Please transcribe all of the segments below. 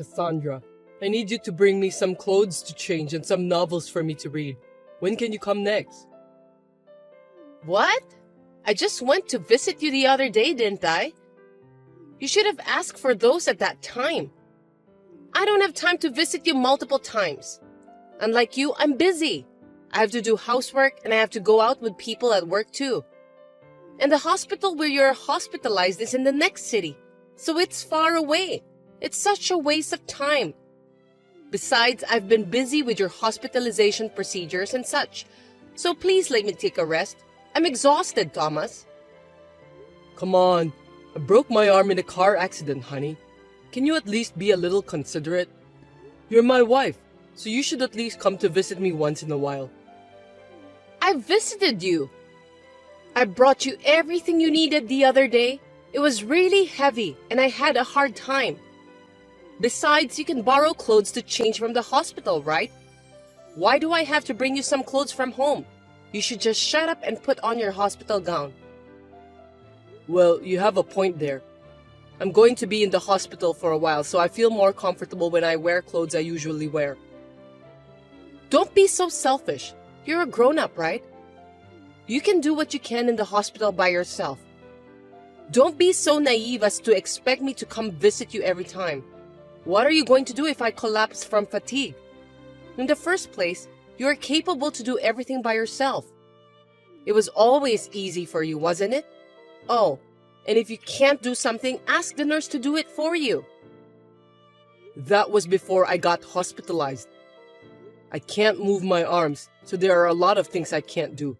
Cassandra. I need you to bring me some clothes to change and some novels for me to read. When can you come next? What? I just went to visit you the other day, didn't I? You should have asked for those at that time. I don't have time to visit you multiple times. Unlike you, I'm busy. I have to do housework and I have to go out with people at work too. And the hospital where you're hospitalized is in the next city, so it's far away. It's such a waste of time. Besides, I've been busy with your hospitalization procedures and such, so please let me take a rest. I'm exhausted, Thomas. Come on, I broke my arm in a car accident, honey. Can you at least be a little considerate? You're my wife, so you should at least come to visit me once in a while. I visited you. I brought you everything you needed the other day. It was really heavy and I had a hard time. Besides, you can borrow clothes to change from the hospital, right? Why do I have to bring you some clothes from home? You should just shut up and put on your hospital gown. Well, you have a point there. I'm going to be in the hospital for a while, so I feel more comfortable when I wear clothes I usually wear. Don't be so selfish. You're a grown-up, right? You can do what you can in the hospital by yourself. Don't be so naive as to expect me to come visit you every time. What are you going to do if I collapse from fatigue? In the first place, you are capable to do everything by yourself. It was always easy for you, wasn't it? Oh, and if you can't do something, ask the nurse to do it for you. That was before I got hospitalized. I can't move my arms, so there are a lot of things I can't do.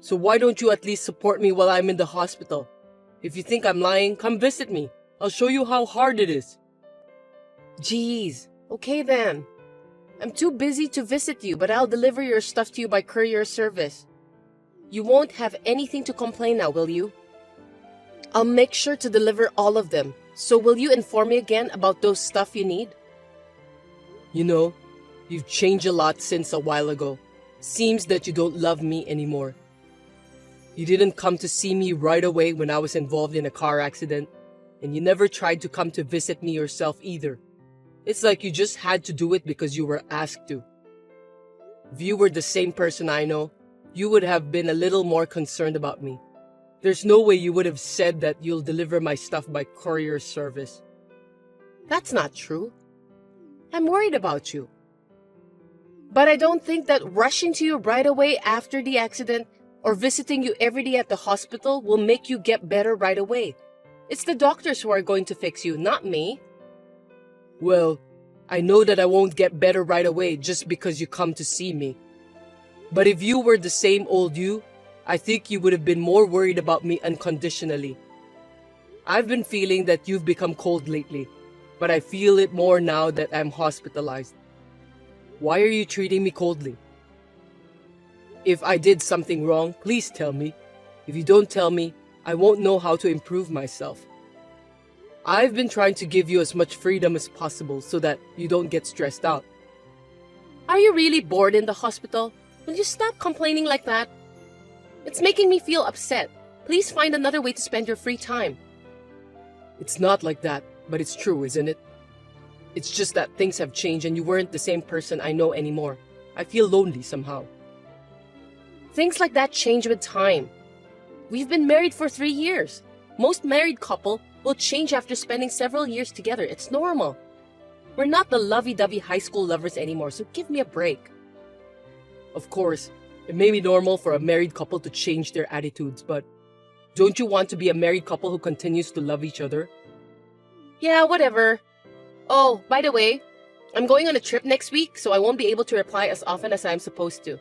So why don't you at least support me while I'm in the hospital? If you think I'm lying, come visit me. I'll show you how hard it is. Geez, okay then. I'm too busy to visit you, but I'll deliver your stuff to you by courier service. You won't have anything to complain now, will you? I'll make sure to deliver all of them. So will you inform me again about those stuff you need? You know, you've changed a lot since a while ago. Seems that you don't love me anymore. You didn't come to see me right away when I was involved in a car accident, and you never tried to come to visit me yourself either. It's like you just had to do it because you were asked to. If you were the same person I know, you would have been a little more concerned about me. There's no way you would have said that you'll deliver my stuff by courier service. That's not true. I'm worried about you. But I don't think that rushing to you right away after the accident or visiting you every day at the hospital will make you get better right away. It's the doctors who are going to fix you, not me. Well, I know that I won't get better right away just because you come to see me. But if you were the same old you, I think you would have been more worried about me unconditionally. I've been feeling that you've become cold lately, but I feel it more now that I'm hospitalized. Why are you treating me coldly? If I did something wrong, please tell me. If you don't tell me, I won't know how to improve myself. I've been trying to give you as much freedom as possible so that you don't get stressed out. Are you really bored in the hospital? Will you stop complaining like that? It's making me feel upset. Please find another way to spend your free time. It's not like that, but it's true, isn't it? It's just that things have changed and you weren't the same person I know anymore. I feel lonely somehow. Things like that change with time. We've been married for 3 years. Most married couple will change after spending several years together. It's normal. We're not the lovey-dovey high school lovers anymore, so give me a break. Of course, it may be normal for a married couple to change their attitudes, but don't you want to be a married couple who continues to love each other? Yeah, whatever. Oh, by the way, I'm going on a trip next week, so I won't be able to reply as often as I'm supposed to.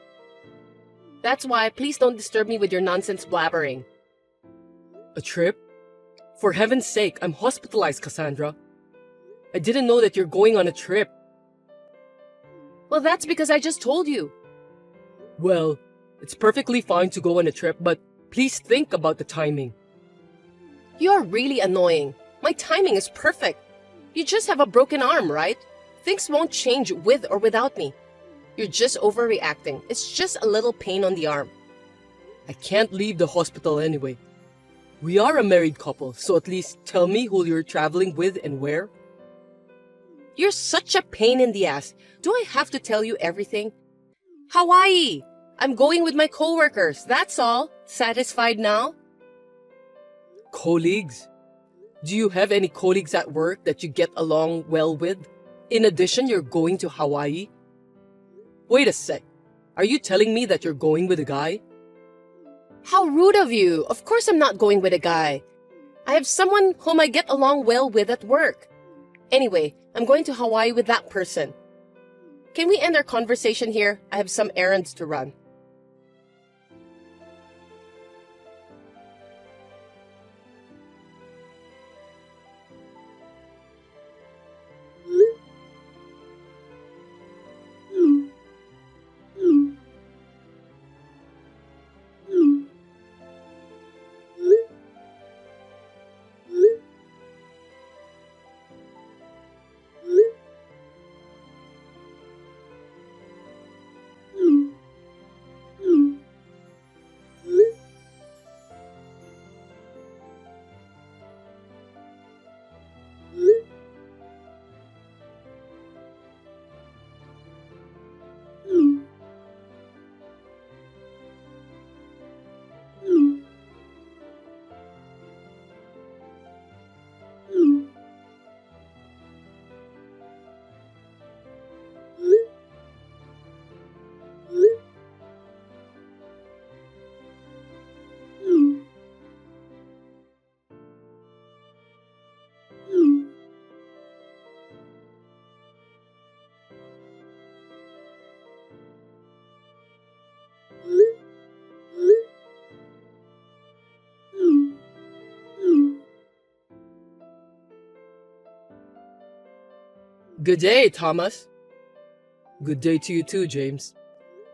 That's why please don't disturb me with your nonsense blabbering. A trip? For heaven's sake, I'm hospitalized, Cassandra. I didn't know that you're going on a trip. Well, that's because I just told you. Well, it's perfectly fine to go on a trip, but please think about the timing. You're really annoying. My timing is perfect. You just have a broken arm, right? Things won't change with or without me. You're just overreacting. It's just a little pain on the arm. I can't leave the hospital anyway. We are a married couple, so at least tell me who you're traveling with and where. You're such a pain in the ass. Do I have to tell you everything? Hawaii! I'm going with my coworkers, that's all. Satisfied now? Colleagues? Do you have any colleagues at work that you get along well with? In addition, you're going to Hawaii? Wait a sec. Are you telling me that you're going with a guy? How rude of you. Of course I'm not going with a guy. I have someone whom I get along well with at work. Anyway, I'm going to Hawaii with that person. Can we end our conversation here? I have some errands to run. Good day, Thomas. Good day to you too, James.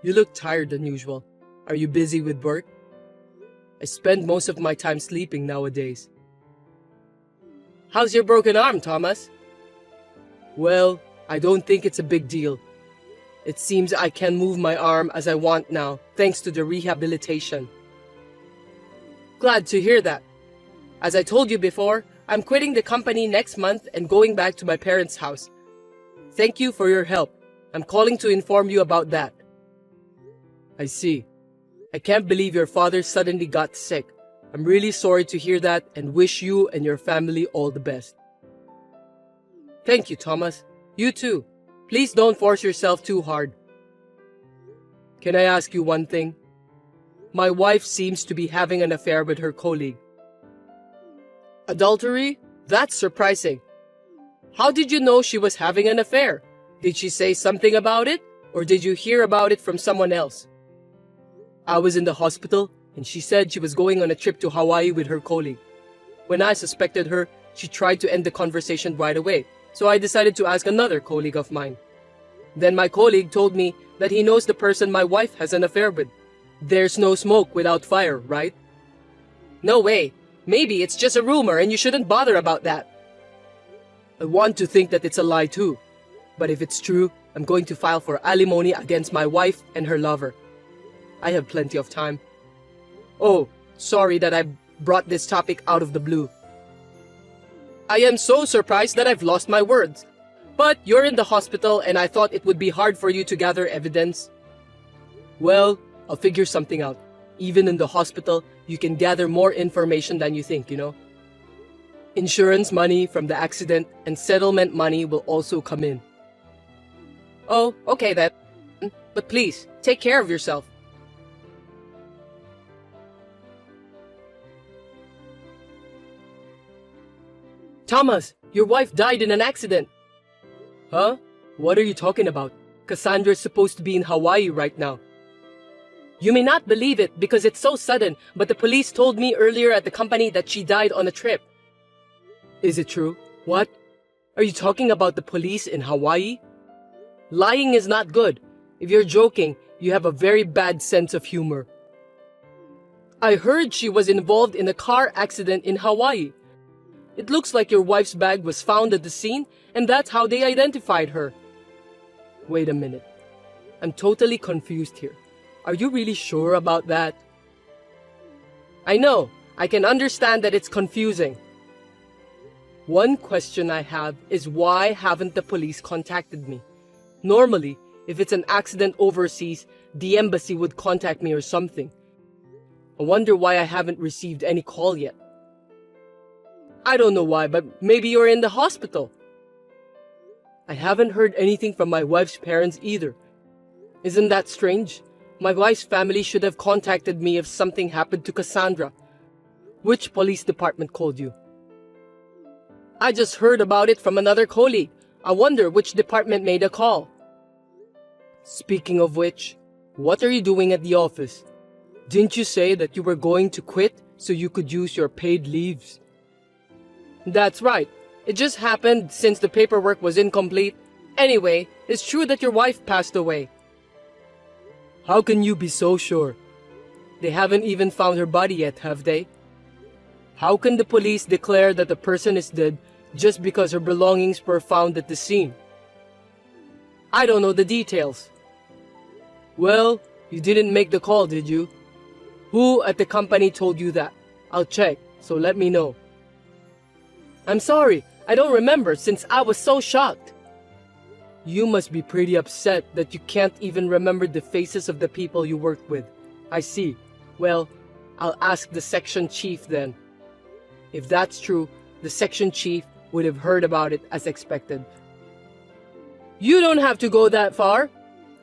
You look tired than usual. Are you busy with work? I spend most of my time sleeping nowadays. How's your broken arm, Thomas? Well, I don't think it's a big deal. It seems I can move my arm as I want now, thanks to the rehabilitation. Glad to hear that. As I told you before, I'm quitting the company next month and going back to my parents' house. Thank you for your help. I'm calling to inform you about that. I see. I can't believe your father suddenly got sick. I'm really sorry to hear that and wish you and your family all the best. Thank you, Thomas. You too. Please don't force yourself too hard. Can I ask you one thing? My wife seems to be having an affair with her colleague. Adultery? That's surprising. How did you know she was having an affair? Did she say something about it? Or did you hear about it from someone else? I was in the hospital and she said she was going on a trip to Hawaii with her colleague. When I suspected her, she tried to end the conversation right away, so I decided to ask another colleague of mine. Then my colleague told me that he knows the person my wife has an affair with. There's no smoke without fire, right? No way. Maybe it's just a rumor and you shouldn't bother about that. I want to think that it's a lie too. But if it's true, I'm going to file for alimony against my wife and her lover. I have plenty of time. Oh, sorry that I brought this topic out of the blue. I am so surprised that I've lost my words. But you're in the hospital and I thought it would be hard for you to gather evidence. Well, I'll figure something out. Even in the hospital, you can gather more information than you think, you know. Insurance money from the accident and settlement money will also come in. Oh, okay then. But please, take care of yourself. Thomas, your wife died in an accident. Huh? What are you talking about? Cassandra's supposed to be in Hawaii right now. You may not believe it because it's so sudden, but the police told me earlier at the company that she died on a trip. Is it true? What? Are you talking about the police in Hawaii? Lying is not good. If you're joking, you have a very bad sense of humor. I heard she was involved in a car accident in Hawaii. It looks like your wife's bag was found at the scene, and that's how they identified her. Wait a minute. I'm totally confused here. Are you really sure about that? I know. I can understand that it's confusing. One question I have is why haven't the police contacted me? Normally, if it's an accident overseas, the embassy would contact me or something. I wonder why I haven't received any call yet. I don't know why, but maybe you're in the hospital. I haven't heard anything from my wife's parents either. Isn't that strange? My wife's family should have contacted me if something happened to Cassandra. Which police department called you? I just heard about it from another colleague. I wonder which department made a call. Speaking of which, what are you doing at the office? Didn't you say that you were going to quit so you could use your paid leaves? That's right. It just happened since the paperwork was incomplete. Anyway, it's true that your wife passed away. How can you be so sure? They haven't even found her body yet, have they? How can the police declare that the person is dead just because her belongings were found at the scene? I don't know the details. Well, you didn't make the call, did you? Who at the company told you that? I'll check, so let me know. I'm sorry, I don't remember since I was so shocked. You must be pretty upset that you can't even remember the faces of the people you worked with. I see. Well, I'll ask the section chief then. If that's true, the section chief would have heard about it as expected. You don't have to go that far.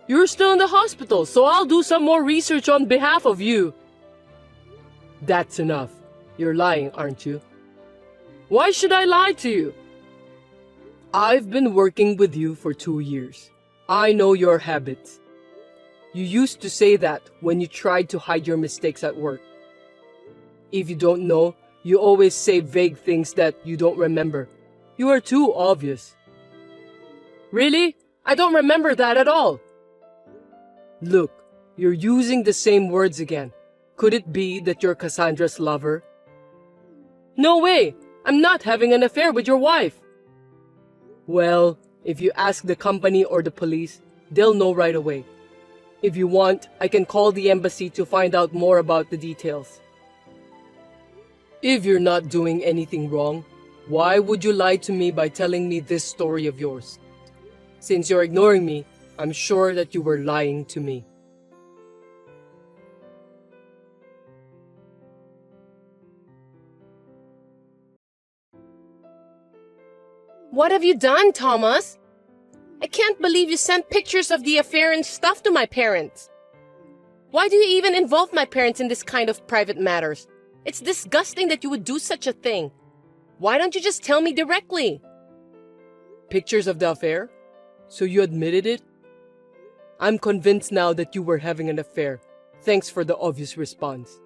You're still in the hospital, so I'll do some more research on behalf of you. That's enough. You're lying, aren't you? Why should I lie to you? I've been working with you for 2 years. I know your habits. You used to say that when you tried to hide your mistakes at work. If you don't know, you always say vague things that you don't remember. You are too obvious. Really? I don't remember that at all. Look, you're using the same words again. Could it be that you're Cassandra's lover? No way! I'm not having an affair with your wife. Well, if you ask the company or the police, they'll know right away. If you want, I can call the embassy to find out more about the details. If you're not doing anything wrong, why would you lie to me by telling me this story of yours? Since you're ignoring me, I'm sure that you were lying to me. What have you done, Thomas? I can't believe you sent pictures of the affair and stuff to my parents. Why do you even involve my parents in this kind of private matters? It's disgusting that you would do such a thing. Why don't you just tell me directly? Pictures of the affair? So you admitted it? I'm convinced now that you were having an affair. Thanks for the obvious response.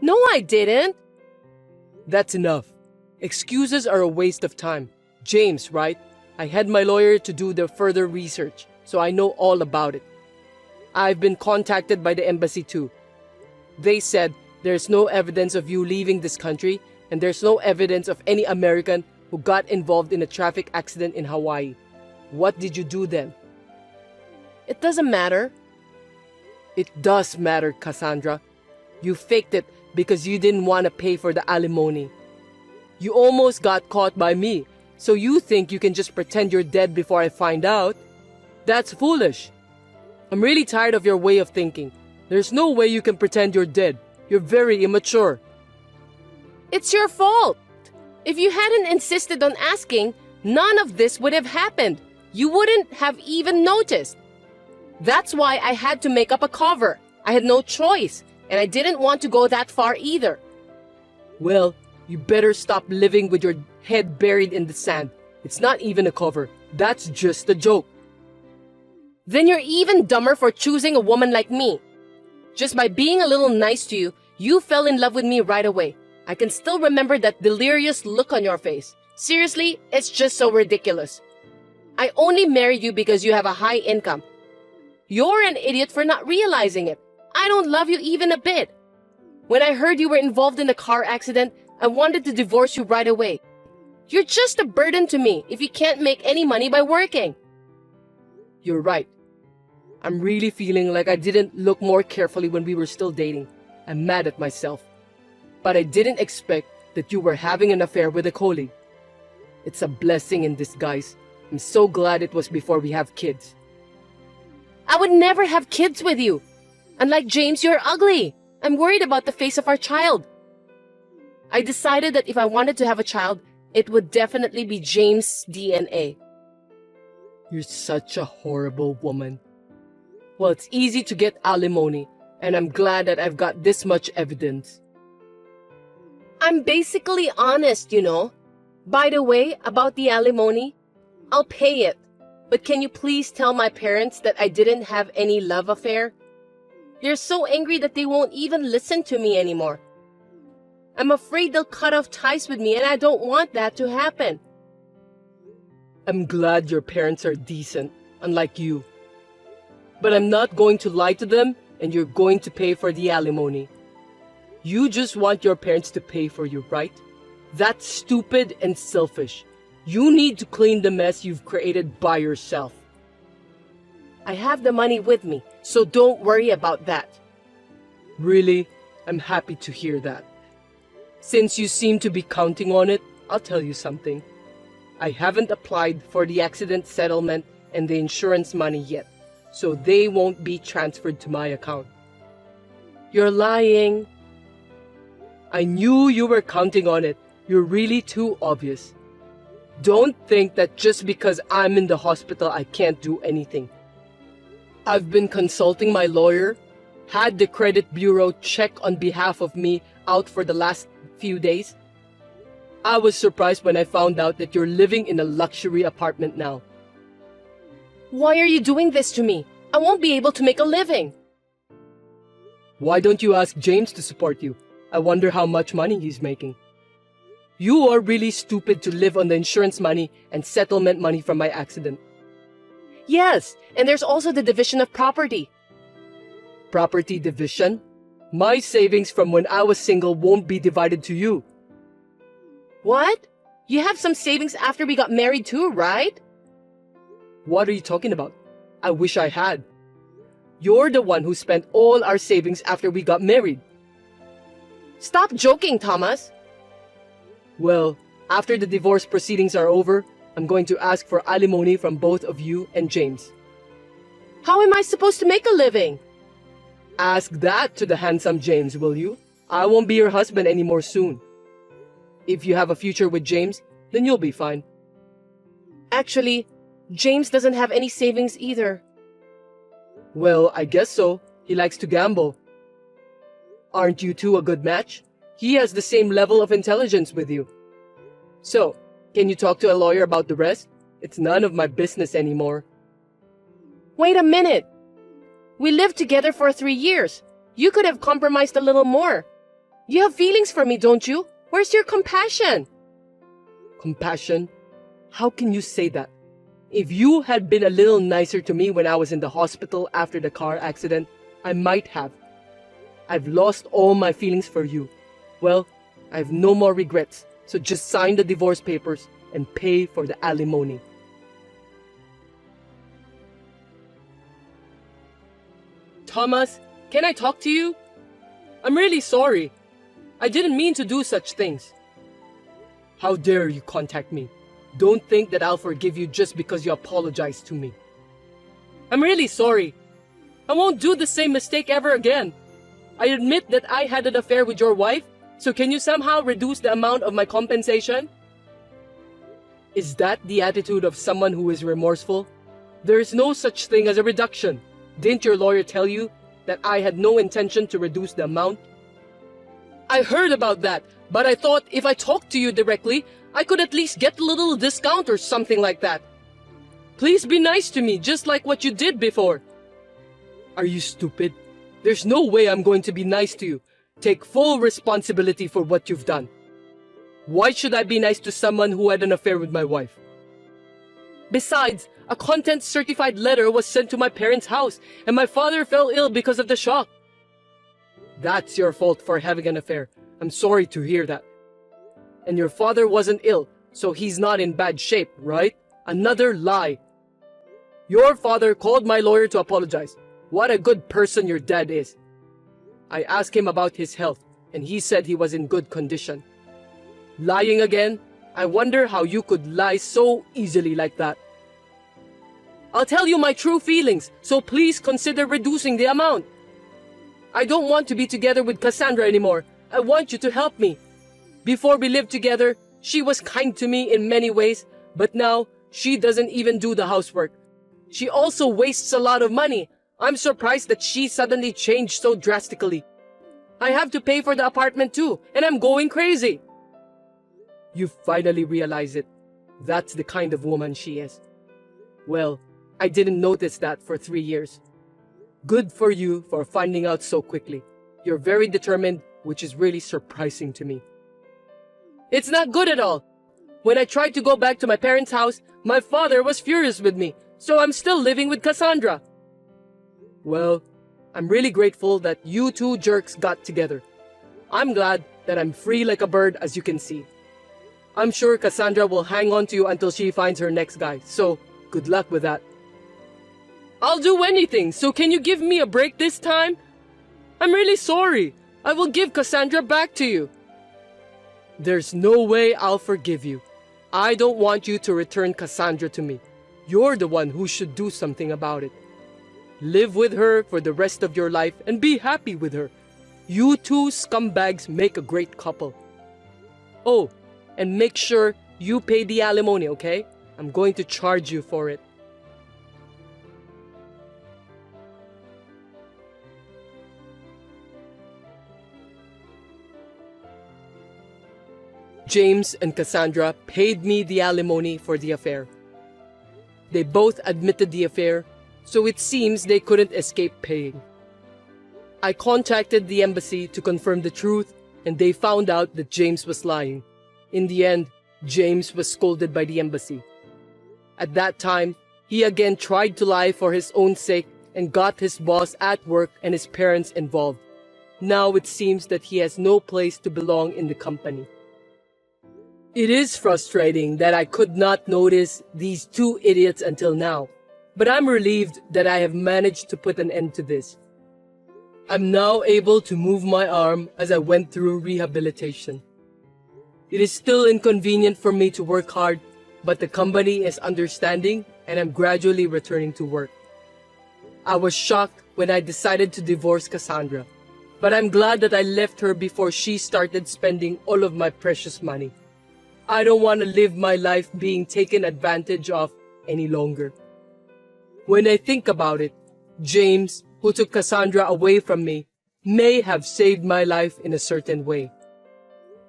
No, I didn't. That's enough. Excuses are a waste of time. James, right? I had my lawyer to do the further research, so I know all about it. I've been contacted by the embassy too. They said there's no evidence of you leaving this country, and there's no evidence of any American who got involved in a traffic accident in Hawaii. What did you do then? It doesn't matter. It does matter, Cassandra. You faked it because you didn't want to pay for the alimony. You almost got caught by me, so you think you can just pretend you're dead before I find out? That's foolish. I'm really tired of your way of thinking. There's no way you can pretend you're dead. You're very immature. It's your fault. If you hadn't insisted on asking, none of this would have happened. You wouldn't have even noticed. That's why I had to make up a cover. I had no choice, and I didn't want to go that far either. Well, you better stop living with your head buried in the sand. It's not even a cover. That's just a joke. Then you're even dumber for choosing a woman like me. Just by being a little nice to you, you fell in love with me right away. I can still remember that delirious look on your face. Seriously, it's just so ridiculous. I only married you because you have a high income. You're an idiot for not realizing it. I don't love you even a bit. When I heard you were involved in a car accident, I wanted to divorce you right away. You're just a burden to me if you can't make any money by working. You're right. I'm really feeling like I didn't look more carefully when we were still dating. I'm mad at myself. But I didn't expect that you were having an affair with a colleague. It's a blessing in disguise. I'm so glad it was before we have kids. I would never have kids with you. Unlike James, you're ugly. I'm worried about the face of our child. I decided that if I wanted to have a child, it would definitely be James' DNA. You're such a horrible woman. Well, it's easy to get alimony, and I'm glad that I've got this much evidence. I'm basically honest, you know. By the way, about the alimony, I'll pay it. But can you please tell my parents that I didn't have any love affair? They're so angry that they won't even listen to me anymore. I'm afraid they'll cut off ties with me, and I don't want that to happen. I'm glad your parents are decent, unlike you. But I'm not going to lie to them, and you're going to pay for the alimony. You just want your parents to pay for you, right? That's stupid and selfish. You need to clean the mess you've created by yourself. I have the money with me, so don't worry about that. Really? I'm happy to hear that. Since you seem to be counting on it, I'll tell you something. I haven't applied for the accident settlement and the insurance money yet, so they won't be transferred to my account. You're lying. I knew you were counting on it. You're really too obvious. Don't think that just because I'm in the hospital I can't do anything. I've been consulting my lawyer, had the credit bureau check on behalf of me out for the last few days. I was surprised when I found out that you're living in a luxury apartment now. Why are you doing this to me? I won't be able to make a living. Why don't you ask James to support you? I wonder how much money he's making. You are really stupid to live on the insurance money and settlement money from my accident. Yes, and there's also the division of property. Property division? My savings from when I was single won't be divided to you. What? You have some savings after we got married too, right? What are you talking about? I wish I had. You're the one who spent all our savings after we got married. Stop joking, Thomas. Well, after the divorce proceedings are over, I'm going to ask for alimony from both of you and James. How am I supposed to make a living? Ask that to the handsome James, will you? I won't be your husband anymore soon. If you have a future with James, then you'll be fine. Actually, James doesn't have any savings either. Well, I guess so. He likes to gamble. Aren't you two a good match? He has the same level of intelligence with you. So, can you talk to a lawyer about the rest? It's none of my business anymore. Wait a minute. We lived together for 3 years. You could have compromised a little more. You have feelings for me, don't you? Where's your compassion? Compassion? How can you say that? If you had been a little nicer to me when I was in the hospital after the car accident, I might have. I've lost all my feelings for you. Well, I have no more regrets, so just sign the divorce papers and pay for the alimony. Thomas, can I talk to you? I'm really sorry. I didn't mean to do such things. How dare you contact me? Don't think that I'll forgive you just because you apologized to me. I'm really sorry. I won't do the same mistake ever again. I admit that I had an affair with your wife, so can you somehow reduce the amount of my compensation? Is that the attitude of someone who is remorseful? There is no such thing as a reduction. Didn't your lawyer tell you that I had no intention to reduce the amount? I heard about that, but I thought if I talked to you directly, I could at least get a little discount or something like that. Please be nice to me, just like what you did before. Are you stupid? There's no way I'm going to be nice to you. Take full responsibility for what you've done. Why should I be nice to someone who had an affair with my wife? Besides, a content-certified letter was sent to my parents' house, and my father fell ill because of the shock. That's your fault for having an affair. I'm sorry to hear that. And your father wasn't ill, so he's not in bad shape, right? Another lie. Your father called my lawyer to apologize. What a good person your dad is. I asked him about his health, and he said he was in good condition. Lying again? I wonder how you could lie so easily like that. I'll tell you my true feelings, so please consider reducing the amount. I don't want to be together with Cassandra anymore. I want you to help me. Before we lived together, she was kind to me in many ways, but now she doesn't even do the housework. She also wastes a lot of money. I'm surprised that she suddenly changed so drastically. I have to pay for the apartment too, and I'm going crazy. You finally realize it. That's the kind of woman she is. Well, I didn't notice that for 3 years. Good for you for finding out so quickly. You're very determined, which is really surprising to me. It's not good at all. When I tried to go back to my parents' house, my father was furious with me, so I'm still living with Cassandra. Well, I'm really grateful that you two jerks got together. I'm glad that I'm free like a bird, as you can see. I'm sure Cassandra will hang on to you until she finds her next guy, so good luck with that. I'll do anything, so can you give me a break this time? I'm really sorry. I will give Cassandra back to you. There's no way I'll forgive you. I don't want you to return Cassandra to me. You're the one who should do something about it. Live with her for the rest of your life and be happy with her. You two scumbags make a great couple. Oh, and make sure you pay the alimony, okay? I'm going to charge you for it. James and Cassandra paid me the alimony for the affair. They both admitted the affair, so it seems they couldn't escape paying. I contacted the embassy to confirm the truth, and they found out that James was lying. In the end, James was scolded by the embassy. At that time, he again tried to lie for his own sake and got his boss at work and his parents involved. Now it seems that he has no place to belong in the company. It is frustrating that I could not notice these two idiots until now, but I'm relieved that I have managed to put an end to this. I'm now able to move my arm as I went through rehabilitation. It is still inconvenient for me to work hard, but the company is understanding and I'm gradually returning to work. I was shocked when I decided to divorce Cassandra, but I'm glad that I left her before she started spending all of my precious money. I don't want to live my life being taken advantage of any longer. When I think about it, James, who took Cassandra away from me, may have saved my life in a certain way.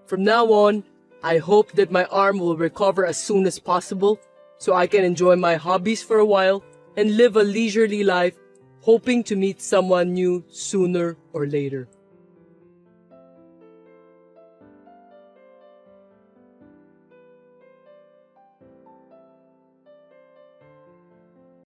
From now on, I hope that my arm will recover as soon as possible so I can enjoy my hobbies for a while and live a leisurely life, hoping to meet someone new sooner or later.